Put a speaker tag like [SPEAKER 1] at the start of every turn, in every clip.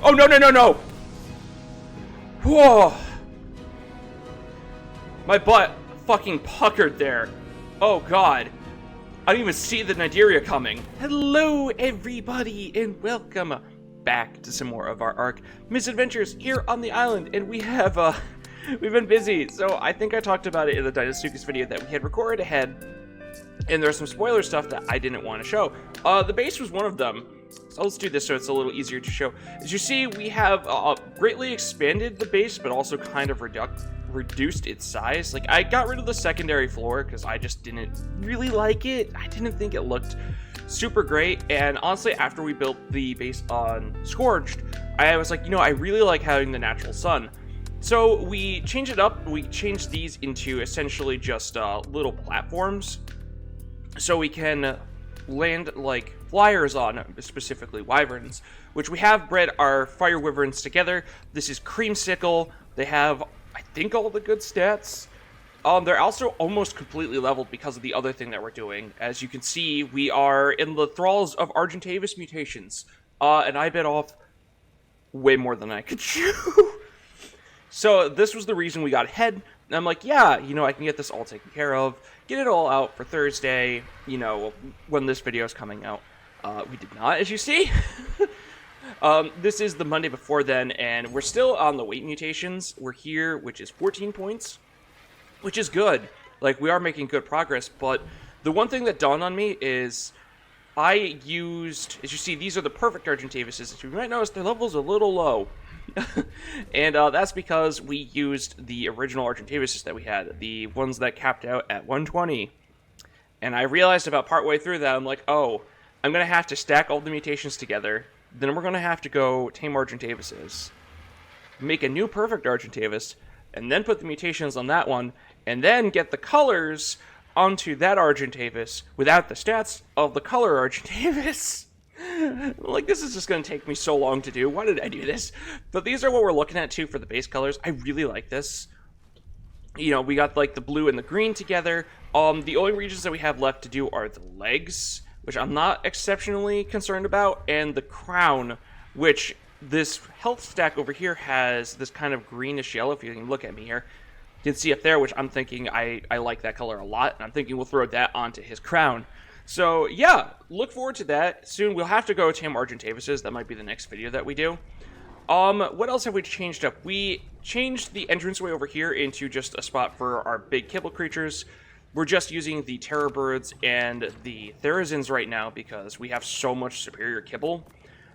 [SPEAKER 1] Oh, no, no, no, no! Whoa! My butt fucking puckered there. Oh, God. I didn't even see the Nigeria coming. Hello, everybody, and welcome back to some more of our ARK misadventures here on the island. And we have, we've been busy. So I think I talked about it in the Dinosuchus video that we had recorded ahead. And there's some spoiler stuff that I didn't want to show. The base was one of them. So let's do this so it's a little easier to show. As you see, we have greatly expanded the base, but also kind of reduced its size. Like, I got rid of the secondary floor because I just didn't really like it. I didn't think it looked super great. And honestly, after we built the base on Scorched, I was like, you know, I really like having the natural sun. So we changed it up. We changed these into essentially just little platforms. So we can land like flyers on, specifically wyverns, which we have bred our fire wyverns together. This is Creamsicle. They have, I think, all the good stats. They're also almost completely leveled because of the other thing that we're doing. As you can see, we are in the thralls of Argentavis mutations, and I bit off way more than I could chew. So this was the reason we got ahead. And I'm like, yeah, you know, I can get this all taken care of, get it all out for Thursday, you know, when this video is coming out. We did not, as you see. This is the Monday before then, and we're still on the weight mutations. We're here, which is 14 points, which is good. Like, we are making good progress, but the one thing that dawned on me is I used, as you see, these are the perfect Argentavises. As you might notice, their level's a little low. And that's because we used the original Argentavises that we had, the ones that capped out at 120. And I realized about partway through that, I'm like, oh, I'm going to have to stack all the mutations together. Then we're going to have to go tame Argentavises, make a new perfect Argentavis, and then put the mutations on that one, and then get the colors onto that Argentavis without the stats of the color Argentavis. Like, this is just going to take me so long to do. Why did I do this? But these are what we're looking at, too, for the base colors. I really like this. You know, we got, like, the blue and the green together. The only regions that we have left to do are the legs, which I'm not exceptionally concerned about, and the crown, which this health stack over here has this kind of greenish yellow. If you can look at me here, you can see up there, which I'm thinking I like that color a lot, and I'm thinking we'll throw that onto his crown. So, yeah, look forward to that. Soon we'll have to go tame Argentavises. That might be the next video that we do. What else have we changed up? We changed the entranceway over here into just a spot for our big kibble creatures. We're just using the terror birds and the therizins right now because we have so much superior kibble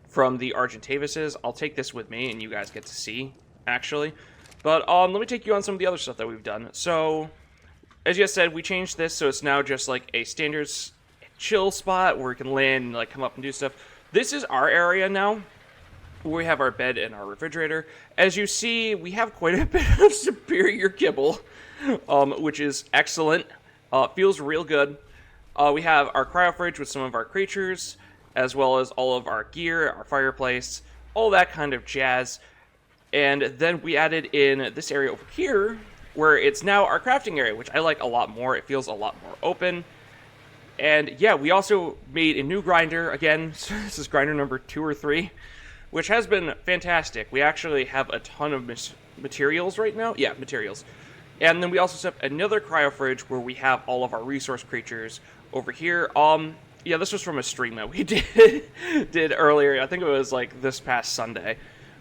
[SPEAKER 1] from the Argentavises. I'll take this with me and you guys get to see, actually. But let me take you on some of the other stuff that we've done. So, as you said, we changed this so it's now just like a standard chill spot where we can land and like come up and do stuff. This is our area now, where we have our bed and our refrigerator. As you see, we have quite a bit of superior kibble, which is excellent. Feels real good. We have our cryo fridge with some of our creatures, as well as all of our gear, our fireplace, all that kind of jazz. And then we added in this area over here, where it's now our crafting area, which I like a lot more. It feels a lot more open. And yeah, we also made a new grinder. Again, this is grinder number 2 or 3, which has been fantastic. We actually have a ton of materials right now. Yeah, materials. And then we also set up another cryo fridge where we have all of our resource creatures over here. Yeah, this was from a stream that we did earlier. I think it was like this past Sunday,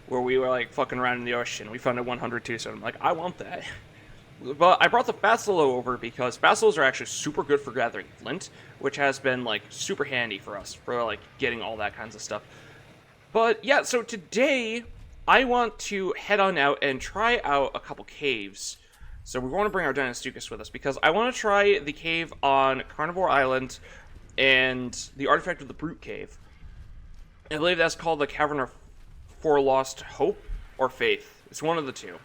[SPEAKER 1] where we were like fucking around in the ocean. We found a 102, so I'm like, I want that. But I brought the Fassalo over because Fassalos are actually super good for gathering flint, which has been like super handy for us for like getting all that kinds of stuff. But yeah, so today I want to head on out and try out a couple caves. So we want to bring our Dinosuchus with us because I want to try the cave on Carnivore Island and the Artifact of the Brute Cave. I believe that's called the Cavern of Forlost Hope or Faith. It's one of the two.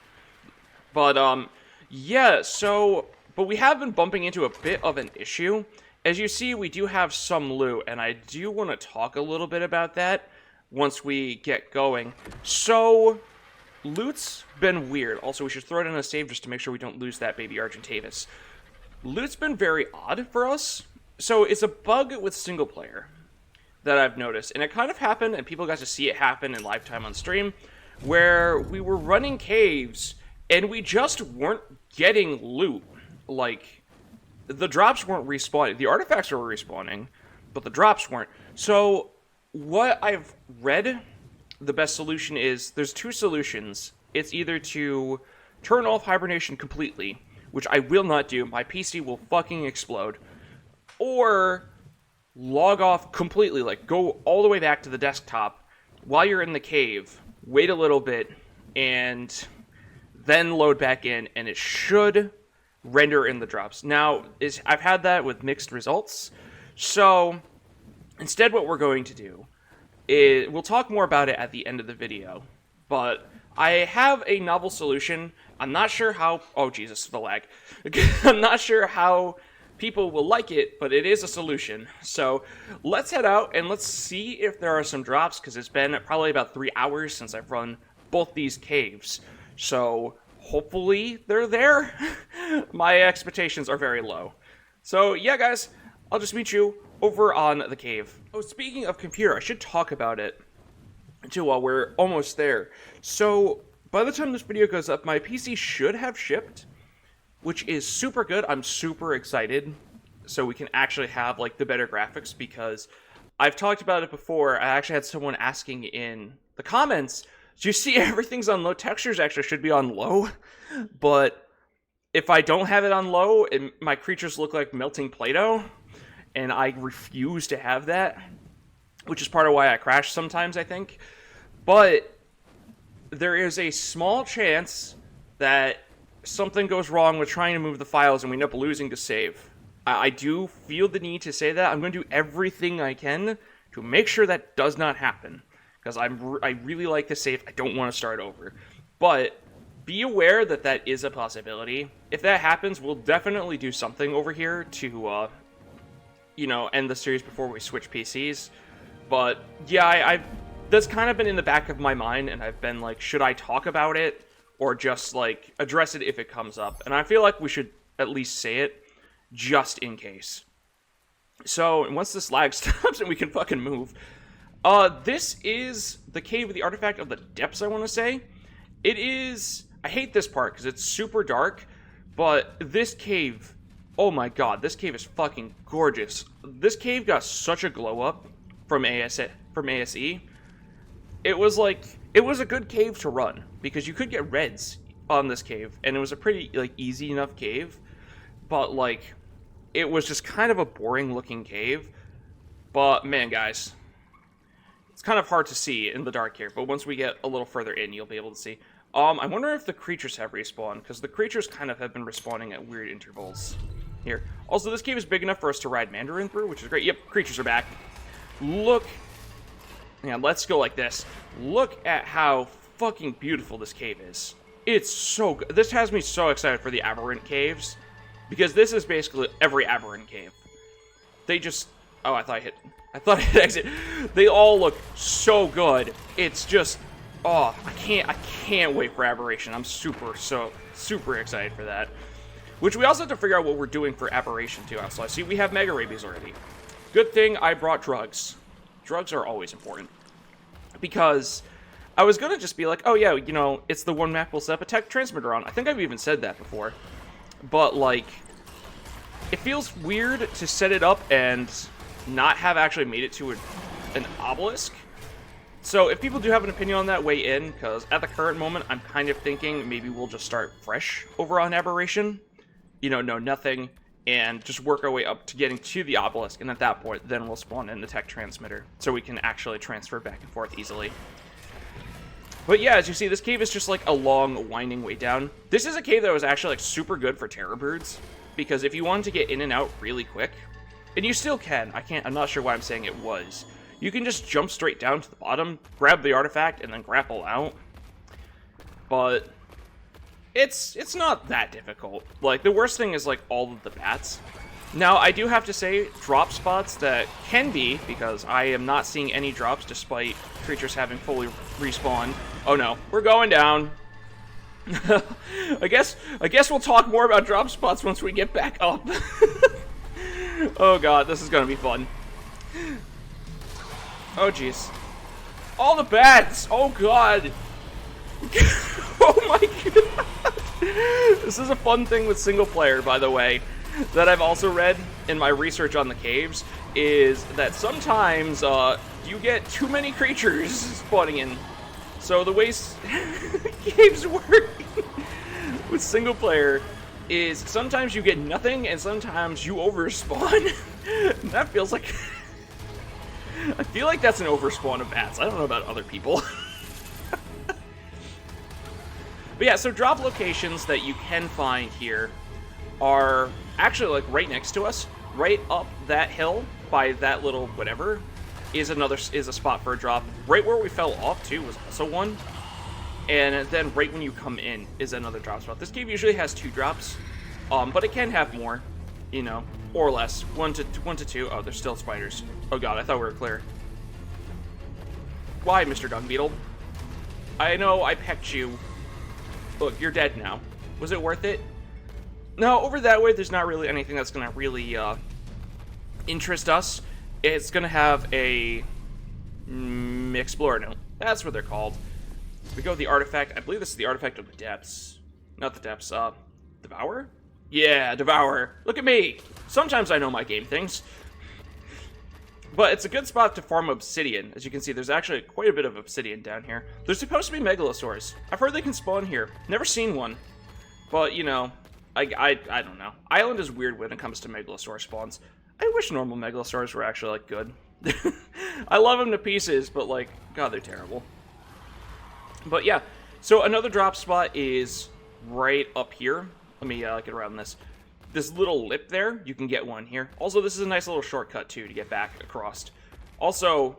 [SPEAKER 1] But yeah, so, but we have been bumping into a bit of an issue. As you see, we do have some loot, and I do want to talk a little bit about that once we get going. So, loot's been weird. Also, we should throw it in a save just to make sure we don't lose that baby Argentavis. Loot's been very odd for us. So, it's a bug with single player. that I've noticed, and it kind of happened, and people got to see it happen in live time on stream, where we were running caves, and we just weren't getting loot. Like, the drops weren't respawning. The artifacts were respawning, but the drops weren't. So, what I've read, the best solution is, there's two solutions. It's either to turn off hibernation completely, which I will not do, my PC will fucking explode, or log off completely, like go all the way back to the desktop while you're in the cave, wait a little bit, and then load back in, and it should render in the drops. Now, I've had that with mixed results, so instead what we're going to do is, we'll talk more about it at the end of the video, but I have a novel solution. I'm not sure how, oh Jesus, the lag. I'm not sure how people will like it, but it is a solution. So let's head out and let's see if there are some drops, because it's been probably about 3 hours since I've run both these caves. So hopefully they're there. My expectations are very low. So yeah, guys, I'll just meet you over on the cave. Oh, speaking of computer, I should talk about it too while we're almost there. So by the time this video goes up, my PC should have shipped, which is super good. I'm super excited, so we can actually have like the better graphics, because I've talked about it before. I actually had someone asking in the comments, do you see everything's on low? Textures actually should be on low, but if I don't have it on low, my creatures look like melting Play-Doh, and I refuse to have that, which is part of why I crash sometimes, I think. But there is a small chance that something goes wrong with trying to move the files and we end up losing to save. I do feel the need to say that. I'm going to do everything I can to make sure that does not happen, because I really like to save. I don't want to start over. But be aware that that is a possibility. If that happens, we'll definitely do something over here to, end the series before we switch PCs. But yeah, that's kind of been in the back of my mind, and I've been like, should I talk about it or just like address it if it comes up? And I feel like we should at least say it just in case. So once this lag stops and we can fucking move, this is the cave with the artifact of the depths, I want to say. It is, I hate this part because it's super dark, but this cave, oh my god, this cave is fucking gorgeous. This cave got such a glow up from ASE. It was like, it was a good cave to run, because you could get reds on this cave, and it was a pretty, like, easy enough cave, but, like, it was just kind of a boring looking cave. But man, guys, it's kind of hard to see in the dark here, but once we get a little further in, you'll be able to see. I wonder if the creatures have respawned, because the creatures kind of have been respawning at weird intervals here. Also, this cave is big enough for us to ride Mandarin through, which is great. Yep, creatures are back. Look. Yeah, let's go like this. Look at how fucking beautiful this cave is. It's so good. This has me so excited for the aberrant caves, because this is basically every aberrant cave. They just... Oh, I thought I hit exit. They all look so good. It's just... Oh, I can't wait for Aberration. I'm super excited for that. Which we also have to figure out what we're doing for Aberration too. So I see we have Mega Rabies already. Good thing I brought drugs. Drugs are always important. Because I was gonna just be like, oh yeah, it's the one map we'll set up a tech transmitter on. I think I've even said that before. But like, it feels weird to set it up and not have actually made it to an obelisk. So if people do have an opinion on that, weigh in, because at the current moment, I'm kind of thinking maybe we'll just start fresh over on Aberration. Know nothing, and just work our way up to getting to the obelisk, and at that point, then we'll spawn in the tech transmitter, so we can actually transfer back and forth easily. But yeah, as you see, this cave is just like a long, winding way down. This is a cave that was actually like super good for terror birds, because if you wanted to get in and out really quick, and you still can, I'm not sure why I'm saying it was, you can just jump straight down to the bottom, grab the artifact, and then grapple out. But it's not that difficult. Like, the worst thing is like all of the bats. Now, I do have to say, drop spots that can be, because I am not seeing any drops despite creatures having fully respawned. Oh no, we're going down. I guess we'll talk more about drop spots once we get back up. Oh god, this is gonna be fun. Oh, jeez. All the bats! Oh, God! Oh, my God! This is a fun thing with single player, by the way, that I've also read in my research on the caves, is that sometimes you get too many creatures spawning in. So the way caves work with single player is sometimes you get nothing and sometimes you overspawn. And that feels like... I feel like that's an overspawn of bats. I don't know about other people. But yeah, so drop locations that you can find here are actually like right next to us. Right up that hill by that little whatever is a spot for a drop. Right where we fell off too was also one. And then right when you come in is another drop spot. This cave usually has 2 drops, but it can have more, you know, or less. 1 to 2. Oh, there's still spiders. Oh god, I thought we were clear. Why, Mr. Dung Beetle? I know I pecked you. Look, you're dead now. Was it worth it? No, over that way, there's not really anything that's gonna really interest us. It's gonna have a Explorer note. That's what they're called. We go with the artifact. I believe this is the artifact of the depths. Not the depths, Devour? Yeah, Devour. Look at me! Sometimes I know my game things. But it's a good spot to farm obsidian. As you can see, there's actually quite a bit of obsidian down here. There's supposed to be megalosaurs. I've heard they can spawn here. Never seen one. But, you know, I don't know. Island is weird when it comes to megalosaur spawns. I wish normal megalosaurs were actually, like, good. I love them to pieces, but, like, god, they're terrible. But, yeah. So, another drop spot is right up here. Let me get around this. This little lip there, you can get one here. Also, this is a nice little shortcut, too, to get back across. Also,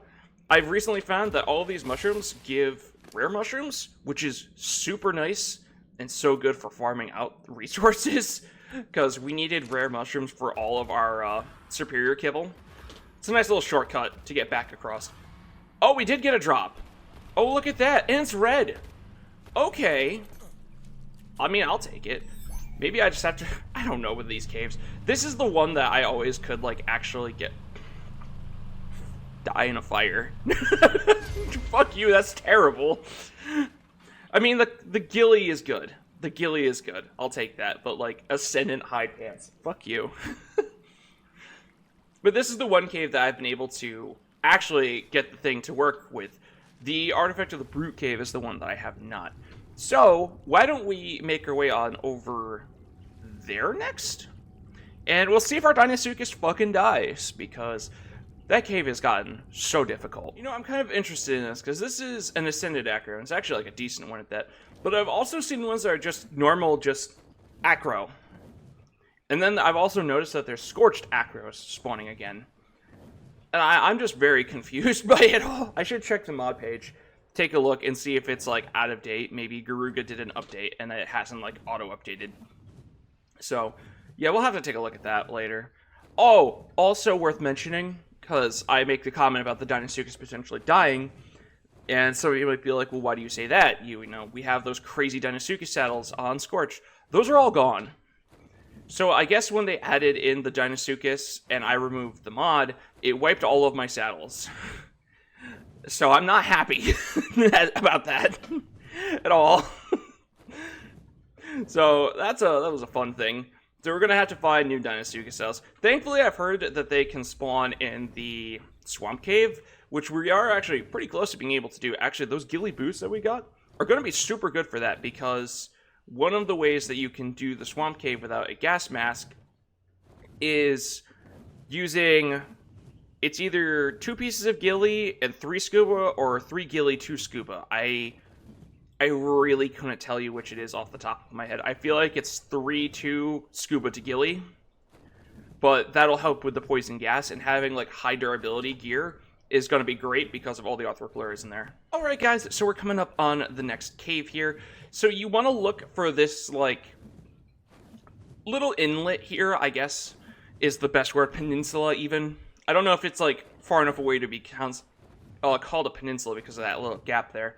[SPEAKER 1] I've recently found that all of these mushrooms give rare mushrooms, which is super nice and so good for farming out resources, because we needed rare mushrooms for all of our superior kibble. It's a nice little shortcut to get back across. Oh, we did get a drop. Oh, look at that, and it's red. Okay. I mean, I'll take it. Maybe I just have to... I don't know with these caves. This is the one that I always could, like, actually get... Die in a fire. Fuck you, that's terrible. I mean, the ghillie is good. The ghillie is good. I'll take that. But, like, Ascendant Hide Pants. Fuck you. But this is the one cave that I've been able to actually get the thing to work with. The Artifact of the Brute Cave is the one that I have not. So, why don't we make our way on over there next? And we'll see if our Deinosuchus fucking dies, because that cave has gotten so difficult. You know, I'm kind of interested in this, because this is an Ascended Acro, and it's actually like a decent one at that. But I've also seen ones that are just normal, just Acro. And then I've also noticed that there's Scorched Acros spawning again. And I'm just very confused by it all. I should check the mod page. Take a look and see if it's, like, out of date. Maybe Garuga did an update and it hasn't, like, auto-updated. So, yeah, we'll have to take a look at that later. Oh, also worth mentioning, because I make the comment about the Deinosuchus potentially dying, and some of you might be like, well, why do you say that? You know, we have those crazy Deinosuchus saddles on Scorch. Those are all gone. So I guess when they added in the Deinosuchus and I removed the mod, it wiped all of my saddles. So I'm not happy about that at all. So that was a fun thing. So we're gonna have to find new Deinosuchus cells. Thankfully, I've heard that they can spawn in the swamp cave, which we are actually pretty close to being able to do. Actually, those ghillie boots that we got are gonna be super good for that, because one of the ways that you can do the swamp cave without a gas mask is using... It's either 2 pieces of ghillie and 3 scuba, or 3 ghillie, 2 scuba. I really couldn't tell you which it is off the top of my head. I feel like it's 3-2 scuba to ghillie, but that'll help with the poison gas, and having, like, high durability gear is going to be great because of all the arthropluras in there. Alright guys, so we're coming up on the next cave here. So you want to look for this, like, little inlet here, I guess, is the best word. Peninsula, even. I don't know if it's, like, far enough away to be called a peninsula because of that little gap there.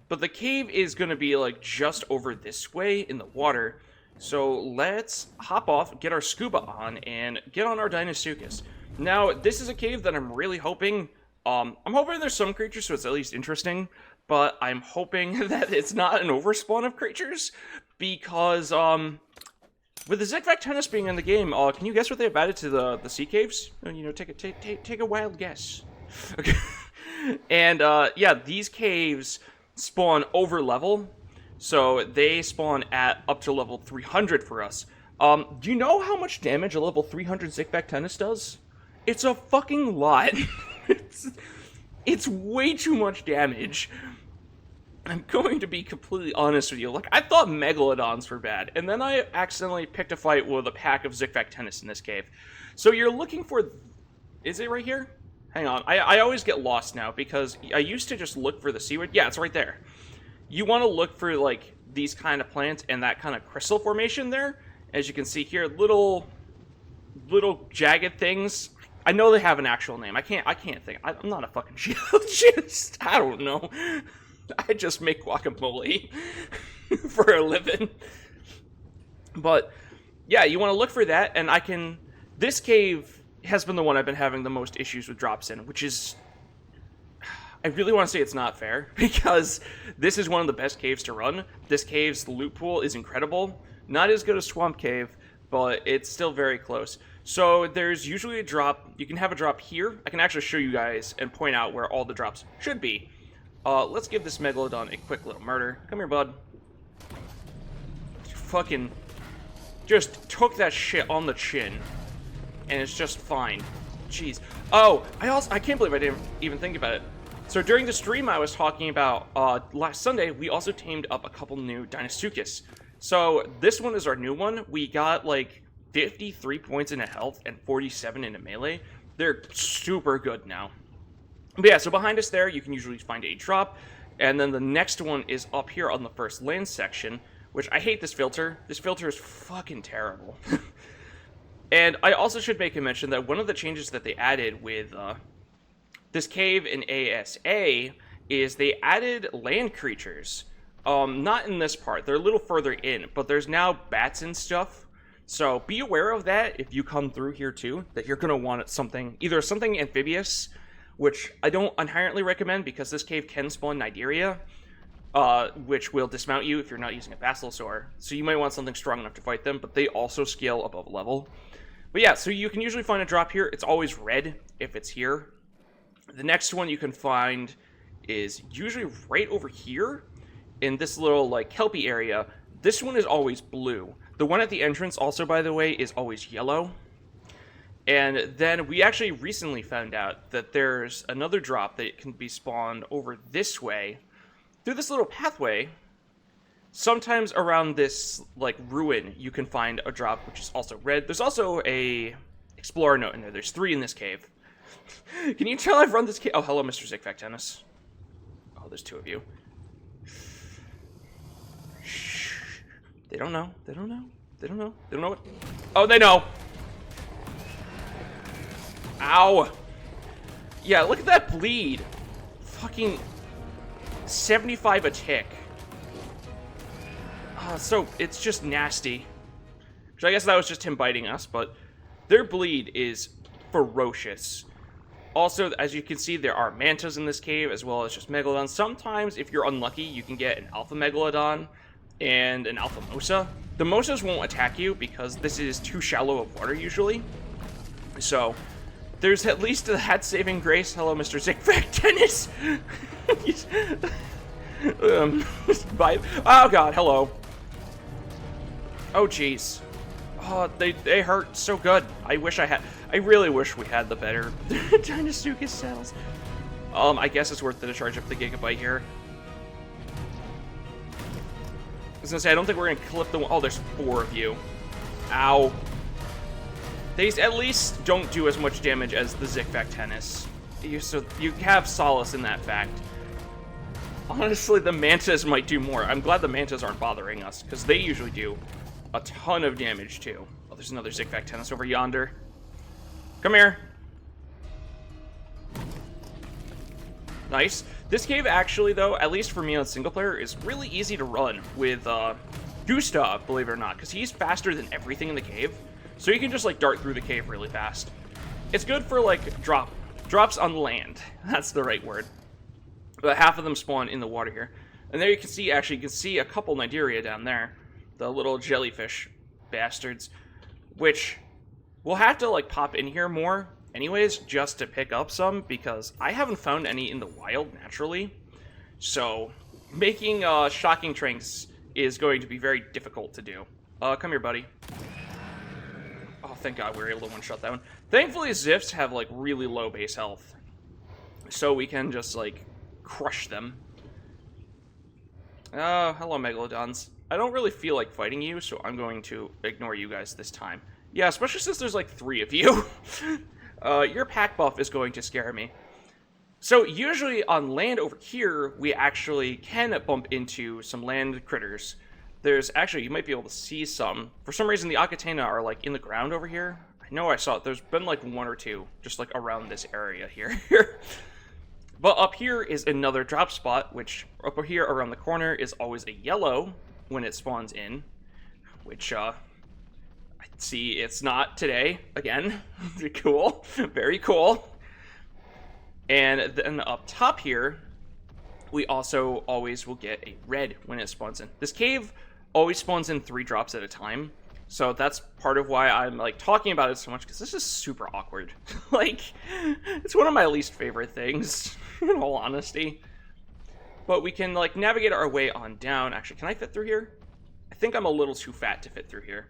[SPEAKER 1] But the cave is going to be, like, just over this way in the water. So let's hop off, get our scuba on, and get on our Deinosuchus. Now, this is a cave that I'm really hoping I'm hoping there's some creatures, so it's at least interesting, but I'm hoping that it's not an overspawn of creatures, because, with the Zigvac Tennis being in the game, can you guess what they've added to the sea caves? You know, take a wild guess. Okay. And, yeah, these caves spawn over level, so they spawn at up to level 300 for us. Do you know how much damage a level 300 Zigvac Tennis does? It's a fucking lot. It's way too much damage. I'm going to be completely honest with you. Like, I thought Megalodons were bad, and then I accidentally picked a fight with a pack of Zigvac Tennis in this cave. So you're looking for... Is it right here? Hang on. I always get lost now, because I used to just look for the seaweed. Yeah, it's right there. You want to look for, like, these kind of plants and that kind of crystal formation there. As you can see here, little jagged things. I know they have an actual name. I can't think. I'm not a fucking geologist. I don't know. I just make guacamole for a living. But, yeah, you want to look for that, and I can... This cave has been the one I've been having the most issues with drops in, which is... I really want to say it's not fair, because this is one of the best caves to run. This cave's loot pool is incredible. Not as good as Swamp Cave, but it's still very close. So there's usually a drop. You can have a drop here. I can actually show you guys and point out where all the drops should be. Let's give this Megalodon a quick little murder. Come here, bud. Fucking just took that shit on the chin. And it's just fine. Jeez. Oh, I can't believe I didn't even think about it. So during the stream I was talking about, last Sunday, we also tamed up a couple new Deinosuchus. So this one is our new one. We got like 53 points in a health and 47 in a melee. They're super good now. But yeah, so behind us there, you can usually find a drop. And then the next one is up here on the first land section, which I hate this filter. This filter is fucking terrible. And I also should make a mention that one of the changes that they added with this cave in ASA is they added land creatures. Not in this part. They're a little further in, but there's now bats and stuff. So be aware of that if you come through here too, that you're going to want something, either something amphibious, which I don't inherently recommend because this cave can spawn Nidaria, which will dismount you if you're not using a Basilosaur. So you might want something strong enough to fight them, but they also scale above level. But yeah, so you can usually find a drop here. It's always red if it's here. The next one you can find is usually right over here in this little like kelpie area. This one is always blue. The one at the entrance also, by the way, is always yellow. And then we actually recently found out that there's another drop that can be spawned over this way, through this little pathway. Sometimes around this, like, ruin, you can find a drop, which is also red. There's also a explorer note in there. There's 3 in this cave. Can you tell I've run this cave? Oh, hello, Mr. Zigvac Tennis. Oh, there's 2 of you. Shh. They don't know. They don't know. They don't know. They don't know what... Oh, they know! Ow! Yeah, look at that bleed. Fucking 75 a tick. So, it's just nasty. Which I guess that was just him biting us, but their bleed is ferocious. Also, as you can see, there are mantas in this cave, as well as just megalodons. Sometimes, if you're unlucky, you can get an alpha megalodon and an alpha mosa. The mosas won't attack you because this is too shallow of water, usually. So, there's at least that saving grace. Hello, Mr. Zigvac Tennis! Bye. Oh, God, hello. Oh, jeez. Oh, they hurt so good. I really wish we had the better Deinosuchus cells. I guess it's worth it to charge up the Gigabyte here. I was gonna say, I don't think we're gonna clip the... Oh, there's 4 of you. Ow. These at least don't do as much damage as the Zigvac Tennis. So you have solace in that fact. Honestly, the mantas might do more. I'm glad the mantas aren't bothering us, because they usually do a ton of damage, too. Oh, there's another Zigvac Tennis over yonder. Come here. Nice. This cave, actually, though, at least for me on single player, is really easy to run with Gustav, believe it or not, because he's faster than everything in the cave. So you can just, like, dart through the cave really fast. It's good for, like, drop drops on land. That's the right word. But half of them spawn in the water here. And there you can see, actually, you can see a couple Nidaria down there. The little jellyfish bastards. Which we'll have to, like, pop in here more anyways, just to pick up some, because I haven't found any in the wild naturally. So, making shocking tranks is going to be very difficult to do. Come here, buddy. Oh, thank God we were able to one-shot that one. Thankfully, Zifts have, like, really low base health. So we can just, like, crush them. Oh, hello, Megalodons. I don't really feel like fighting you, so I'm going to ignore you guys this time. Yeah, especially since there's, like, 3 of you. Your pack buff is going to scare me. So, usually on land over here, we actually can bump into some land critters. There's actually, you might be able to see some. For some reason, the Akatena are, like, in the ground over here. I know I saw it. There's been, like, 1 or 2, just, like, around this area here. But up here is another drop spot, which up here around the corner is always a yellow when it spawns in. Which, I see it's not today, again. Cool. Very cool. And then up top here, we also always will get a red when it spawns in. This cave always spawns in 3 drops at a time. So that's part of why I'm, like, talking about it so much, because this is super awkward. Like, it's one of my least favorite things, in all honesty. But we can, like, navigate our way on down. Actually, can I fit through here? I think I'm a little too fat to fit through here.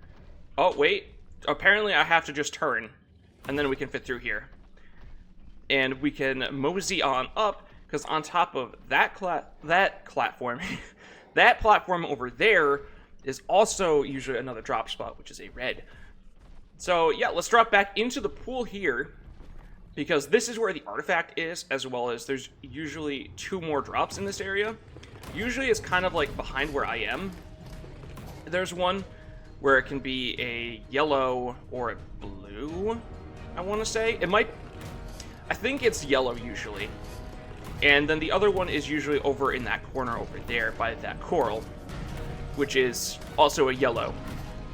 [SPEAKER 1] Oh, wait. Apparently I have to just turn, and then we can fit through here. And we can mosey on up, because on top of that platform, that platform over there is also usually another drop spot, which is a red. So, yeah, let's drop back into the pool here, because this is where the artifact is, as well as there's usually 2 more drops in this area. Usually it's kind of like behind where I am. There's one where it can be a yellow or a blue, I want to say. It might... I think it's yellow usually. And then the other one is usually over in that corner over there by that coral, which is also a yellow.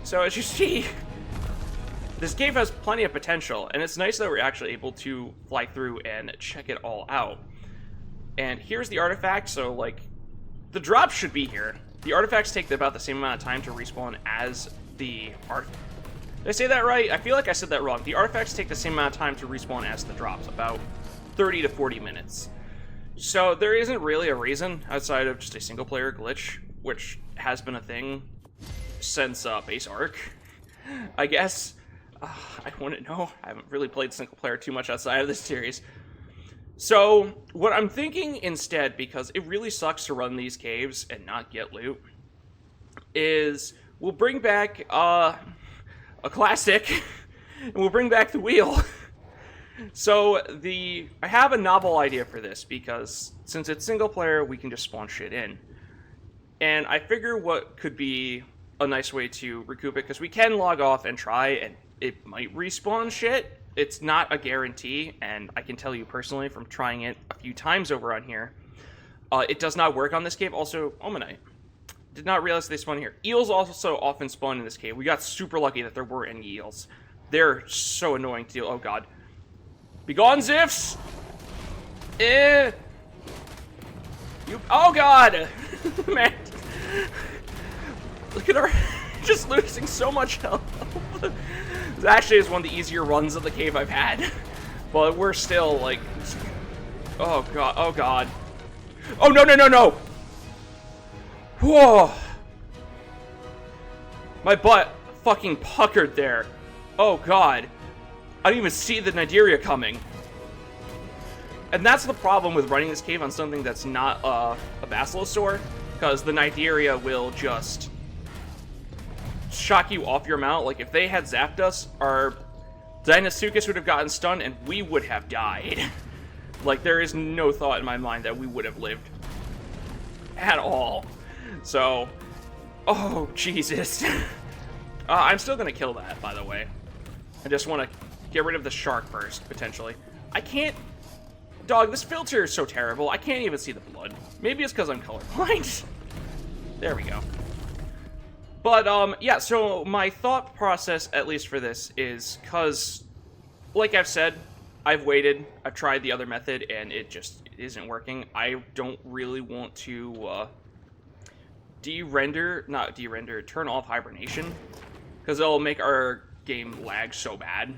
[SPEAKER 1] So as you see, this cave has plenty of potential, and it's nice that we're actually able to fly through and check it all out. And here's the artifact, so, like, the drops should be here. The artifacts take about the same amount of time to respawn as the Did I say that right? I feel like I said that wrong. The artifacts take the same amount of time to respawn as the drops, about 30 to 40 minutes. So there isn't really a reason outside of just a single-player glitch, which has been a thing since base arc, I guess. I wouldn't know. I haven't really played single-player too much outside of this series. So what I'm thinking instead, because it really sucks to run these caves and not get loot, is we'll bring back a classic, and we'll bring back the wheel. So I have a novel idea for this, because since it's single player, we can just spawn shit in. And I figure what could be a nice way to recoup it, because we can log off and try, and it might respawn shit. It's not a guarantee, and I can tell you personally from trying it a few times over on here, it does not work on this cave. Also, Omanite. Did not realize they spawn here. Eels also often spawn in this cave. We got super lucky that there weren't any eels. They're so annoying to deal. Oh god. Be gone, Zifs! You. Oh god! Man. Look at our. Just losing so much health. This actually is one of the easier runs of the cave I've had. But we're still like. Oh god. Oh god. Oh no no no no! Whoa! My butt fucking puckered there. Oh god. I didn't even see the Nidaria coming. And that's the problem with running this cave on something that's not a Basilosaur, because the Nidaria will just shock you off your mount. Like, if they had zapped us, our Deinosuchus would have gotten stunned and we would have died. Like, there is no thought in my mind that we would have lived at all. So, oh, Jesus. I'm still gonna kill that, by the way. I just want to get rid of the shark first, potentially. I can't... Dog, this filter is so terrible, I can't even see the blood. Maybe it's because I'm colorblind. There we go. But, yeah, so my thought process, at least for this, is because, like I've said, I've waited. I've tried the other method, and it just isn't working. I don't really want to turn off hibernation, because it'll make our game lag so bad.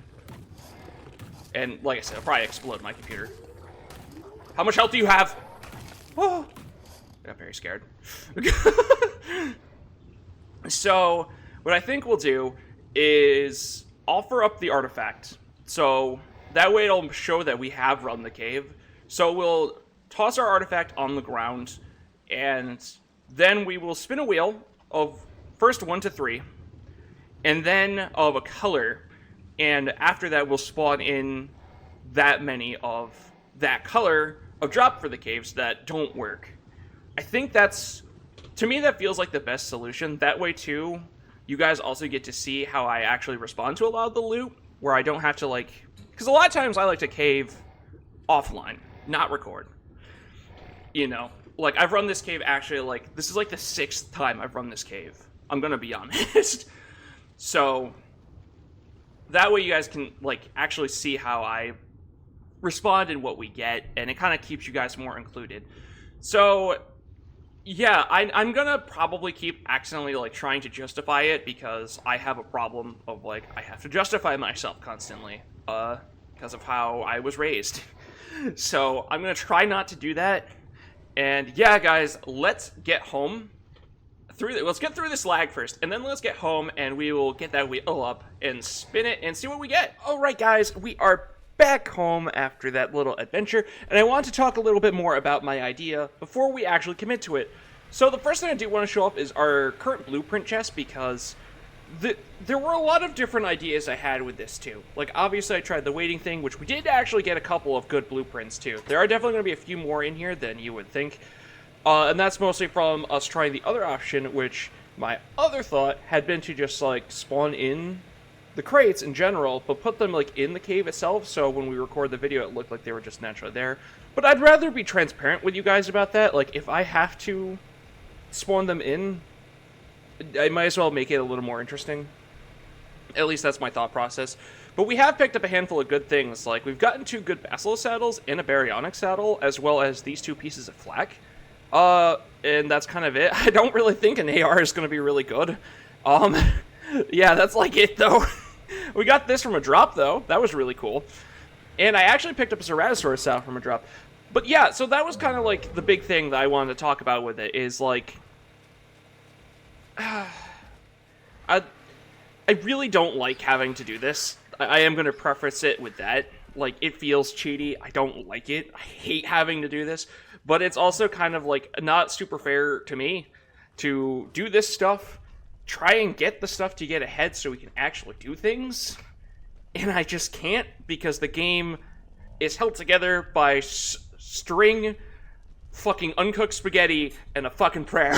[SPEAKER 1] And like I said, it'll probably explode my computer. How much health do you have? Oh, I got very scared. So, what I think we'll do is offer up the artifact. So, that way it'll show that we have run the cave. So, we'll toss our artifact on the ground, and then we will spin a wheel of first 1 to 3, and then of a color, and after that we'll spawn in that many of that color of drop for the caves that don't work. I think that's, to me, that feels like the best solution. That way, too, you guys also get to see how I actually respond to a lot of the loot, where I don't have to, like... Because a lot of times I like to cave offline, not record. You know? Like, I've run this cave actually, like... This is, like, the 6th time I've run this cave. I'm gonna be honest. So, that way you guys can, like, actually see how I respond and what we get, and it kind of keeps you guys more included. So... yeah, I'm gonna probably keep accidentally, like, trying to justify it, because I have a problem of, like, I have to justify myself constantly, because of how I was raised. So, I'm gonna try not to do that, and yeah, guys, let's get home. Let's get through this lag first, and then let's get home, and we will get that wheel up, and spin it, and see what we get. Alright, guys, we are back home after that little adventure, and I want to talk a little bit more about my idea before we actually commit to it. So the first thing I do want to show off is our current blueprint chest, because there were a lot of different ideas I had with this too. Like, obviously I tried the waiting thing, which we did actually get a couple of good blueprints too. There are definitely going to be a few more in here than you would think, and that's mostly from us trying the other option, which my other thought had been to just, like, spawn in the crates in general, but put them, like, in the cave itself, so when we record the video it looked like they were just naturally there. But I'd rather be transparent with you guys about that. Like, if I have to spawn them in, I might as well make it a little more interesting. At least that's my thought process. But we have picked up a handful of good things. Like, we've gotten 2 good Basilisk saddles and a Baryonyx saddle, as well as these 2 pieces of flak. And that's kind of it. I don't really think an AR is going to be really good. Yeah, that's like it, though. We got this from a drop, though. That was really cool. And I actually picked up a Ceratosaurus saddle from a drop. But yeah, so that was kind of like the big thing that I wanted to talk about with it, is like... I really don't like having to do this. I am going to preface it with that. Like, it feels cheaty. I don't like it. I hate having to do this. But it's also kind of, like, not super fair to me to do this stuff, try and get the stuff to get ahead so we can actually do things, and I just can't, because the game is held together by string, fucking uncooked spaghetti, and a fucking prayer.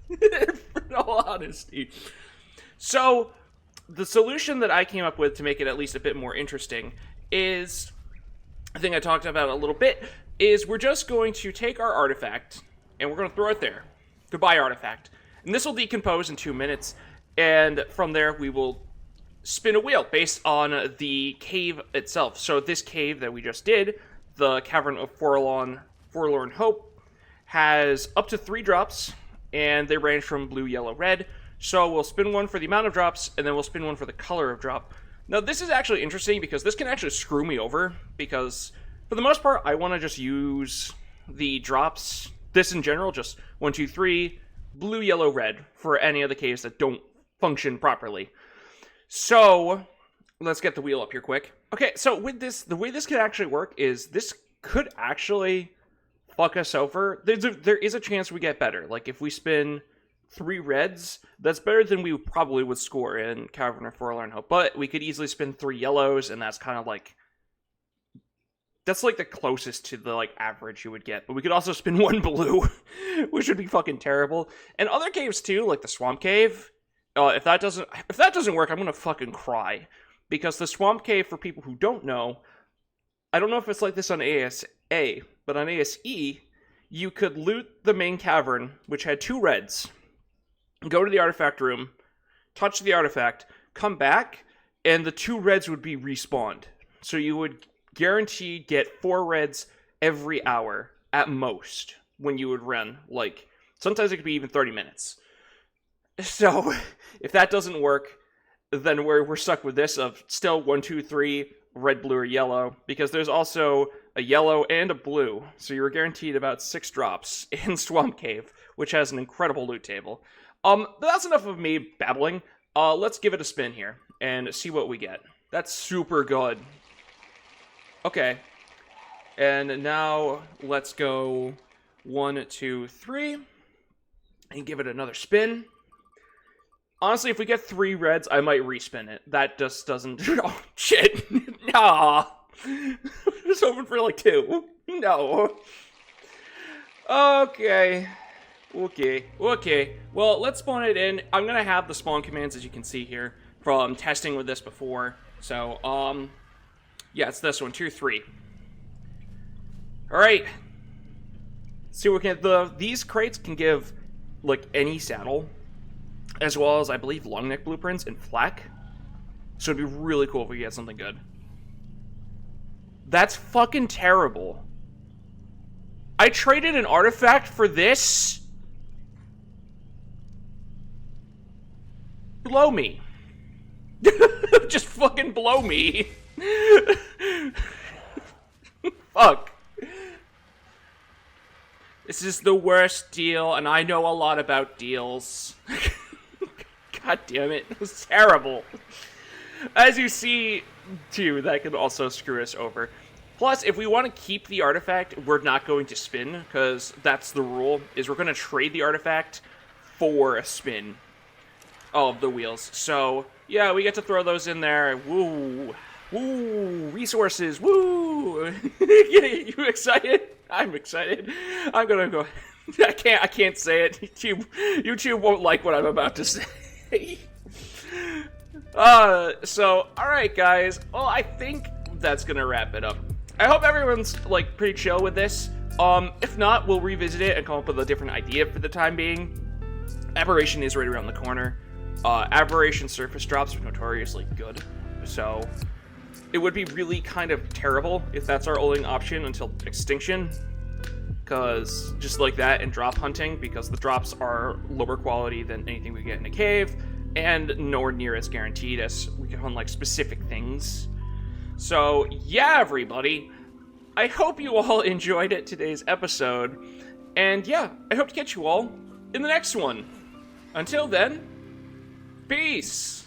[SPEAKER 1] In all honesty. So, the solution that I came up with to make it at least a bit more interesting is, I think I talked about it a little bit, is we're just going to take our artifact, and we're going to throw it there. Goodbye, artifact. And this will decompose in 2 minutes, and from there we will spin a wheel based on the cave itself. So this cave that we just did, the Cavern of Forlorn Hope, has up to 3 drops, and they range from blue, yellow, red. So we'll spin one for the amount of drops, and then we'll spin one for the color of drop. Now this is actually interesting, because this can actually screw me over, because for the most part I want to just use the drops, this in general, just 1, 2, 3, blue, yellow, red, for any of the caves that don't function properly. So, let's get the wheel up here quick. Okay, so with this, the way this could actually work is, this could actually fuck us over. There is a chance we get better. Like, if we spin 3 reds, that's better than we probably would score in Cavern of Forlorn Hope. But we could easily spin 3 yellows, and that's kind of like... that's like the closest to the, like, average you would get. But we could also spin 1 blue, which would be fucking terrible. And other caves too, like the Swamp Cave, if that doesn't work, I'm gonna fucking cry. Because the Swamp Cave, for people who don't know, I don't know if it's like this on ASA, but on ASE, you could loot the main cavern, which had 2 reds, go to the artifact room, touch the artifact, come back, and the 2 reds would be respawned. So you would guaranteed get 4 reds every hour at most when you would run. Like, sometimes it could be even 30 minutes. So, if that doesn't work, then we're stuck with this of still 1, 2, 3, red, blue, or yellow, because there's also a yellow and a blue, so you're guaranteed about 6 drops in Swamp Cave, which has an incredible loot table. But that's enough of me babbling. Let's give it a spin here and see what we get. That's super good. Okay. And now let's go 1, 2, 3 and give it another spin. Honestly, if we get 3 reds, I might respin it. That just doesn't... Oh, shit. Nah. Just hoping for like 2. No. Okay. Well, let's spawn it in. I'm gonna have the spawn commands, as you can see here, from testing with this before. So, yeah, it's this one, 2, 3. Alright. See what we can... These crates can give, like, any saddle, as well as, I believe, long neck blueprints and flak. So it'd be really cool if we get something good. That's fucking terrible. I traded an artifact for this? Blow me. Just fucking blow me. Fuck. This is the worst deal, and I know a lot about deals. God damn it. It was terrible. As you see, too, that can also screw us over. Plus, if we want to keep the artifact, we're not going to spin, because that's the rule, is we're going to trade the artifact for a spin of the wheels. So, yeah, we get to throw those in there. Woo! Woo! Resources! Woo! You excited? I'm excited. I'm gonna go... I can't say it. YouTube won't like what I'm about to say. So, alright guys, well, I think that's gonna wrap it up. I hope everyone's, like, pretty chill with this. If not, we'll revisit it and come up with a different idea for the time being. Aberration is right around the corner. Aberration surface drops are notoriously good, so it would be really kind of terrible if that's our only option until extinction. Because just like that and drop hunting, because the drops are lower quality than anything we get in a cave, and nowhere near as guaranteed as we can hunt like specific things. So yeah, everybody, I hope you all enjoyed today's episode, and yeah, I hope to catch you all in the next one. Until then, peace!